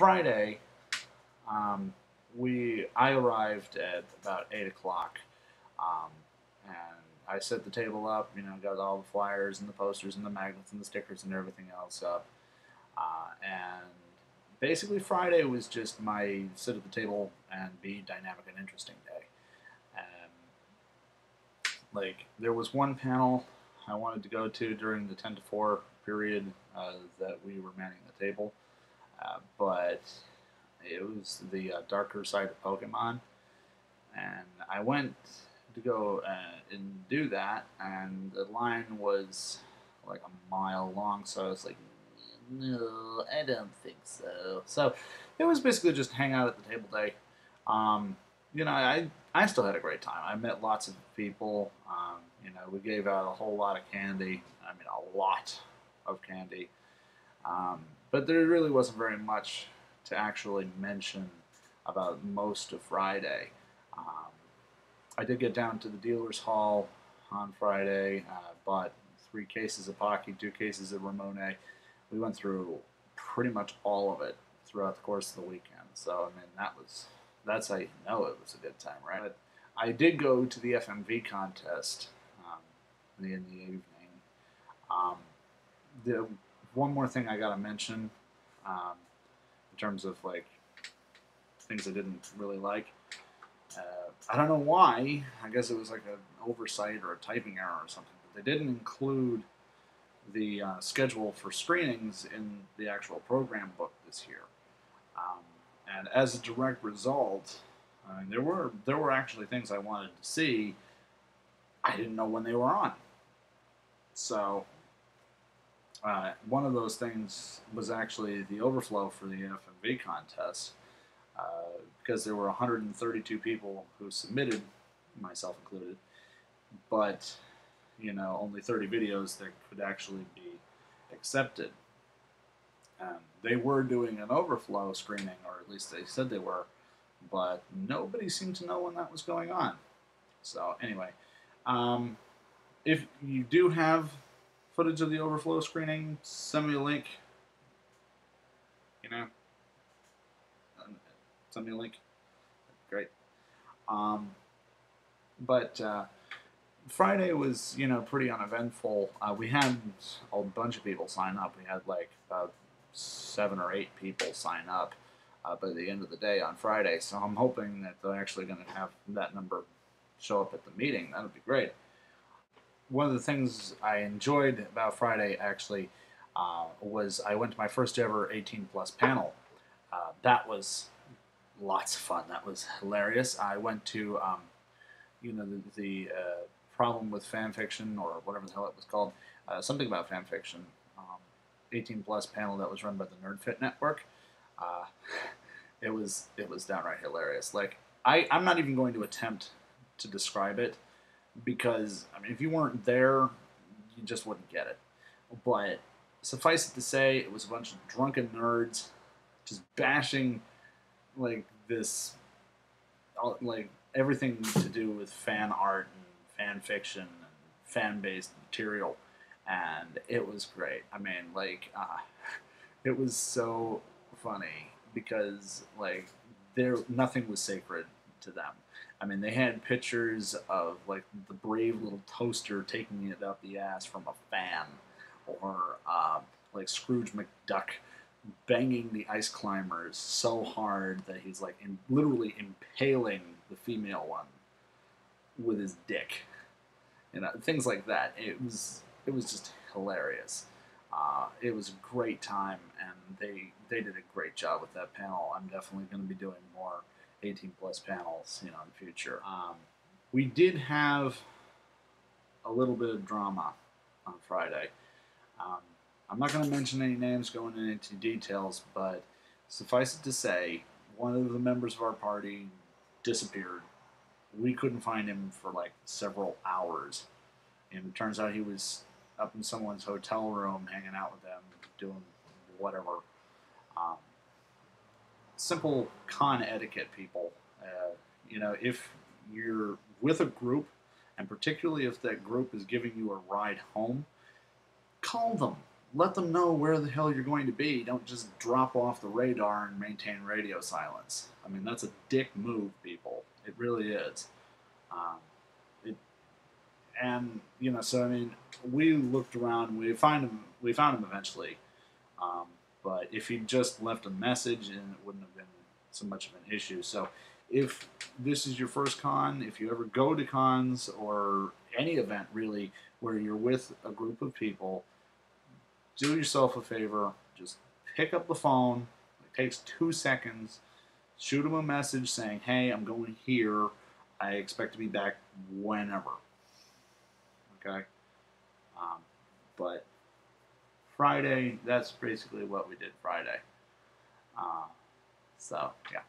Friday, I arrived at about 8 o'clock, um, and I set the table up. Got all the flyers and the posters and the magnets and the stickers and everything else up. And basically, Friday was just my sit at the table and be dynamic and interesting day. And there was one panel I wanted to go to during the 10 to 4 period that we were manning the table. But it was the darker side of Pokemon, and I went to go and do that, and the line was like a mile long, so I was like, no, I don't think so. So it was basically just hang out at the table day. Um, I still had a great time. I met lots of people. We gave out a whole lot of candy. I mean, a lot of candy. But there really wasn't very much to actually mention about most of Friday. I did get down to the dealer's hall on Friday, bought 3 cases of Pocky, 2 cases of Ramone. We went through pretty much all of it throughout the course of the weekend. So, I mean, that's how you know it was a good time, right? But I did go to the FMV contest in the evening. Um, the one more thing I gotta mention, in terms of things I didn't really like. I don't know why. I guess it was like an oversight or a typing error or something. But they didn't include the schedule for screenings in the actual program book this year. And as a direct result, there were actually things I wanted to see. I didn't know when they were on. So one of those things was actually the overflow for the FMV contest, because there were 132 people who submitted, myself included, but only 30 videos that could actually be accepted. They were doing an overflow screening, or at least they said they were, but nobody seemed to know when that was going on. So anyway, if you do have footage of the overflow screening, send me a link. Send me a link. Great. But Friday was, pretty uneventful. We had a bunch of people sign up. We had about 7 or 8 people sign up by the end of the day on Friday. So I'm hoping that they're actually going to have that number show up at the meeting. That would be great. One of the things I enjoyed about Friday, actually, was I went to my first ever 18+ panel. That was lots of fun. That was hilarious. I went to, the problem with fan fiction, or whatever the hell it was called, something about fan fiction, 18+ panel that was run by the NerdFit Network. It was downright hilarious. I'm not even going to attempt to describe it, because I mean, if you weren't there, you just wouldn't get it. But suffice it to say, it was a bunch of drunken nerds just bashing this, everything to do with fan art and fan fiction and fan-based material, and it was great. I mean, it was so funny because nothing was sacred to them. I mean, they had pictures of the brave little toaster taking it up the ass from a fan, or Scrooge McDuck banging the ice climbers so hard that he's literally impaling the female one with his dick. Things like that. It was just hilarious. It was a great time, and they did a great job with that panel. I'm definitely going to be doing more 18+ panels, in the future. We did have a little bit of drama on Friday. I'm not going to mention any names going into details, but suffice it to say, one of the members of our party disappeared. We couldn't find him for several hours, and it turns out he was up in someone's hotel room hanging out with them, doing whatever. Simple con etiquette, people. If you're with a group, and particularly if that group is giving you a ride home, call them. let them know where the hell you're going to be. Don't just drop off the radar and maintain radio silence. I mean, that's a dick move, people. It really is. Um, it, and so I mean, we looked around. We found him. We found him eventually. Um, but if he just left a message, and it wouldn't have been so much of an issue. So, if this is your first con, if you ever go to cons or any event really where you're with a group of people, do yourself a favor. Just pick up the phone. It takes 2 seconds. Shoot them a message saying, "Hey, I'm going here. I expect to be back whenever." Okay. Um, but Friday, that's basically what we did Friday. Uh, so yeah.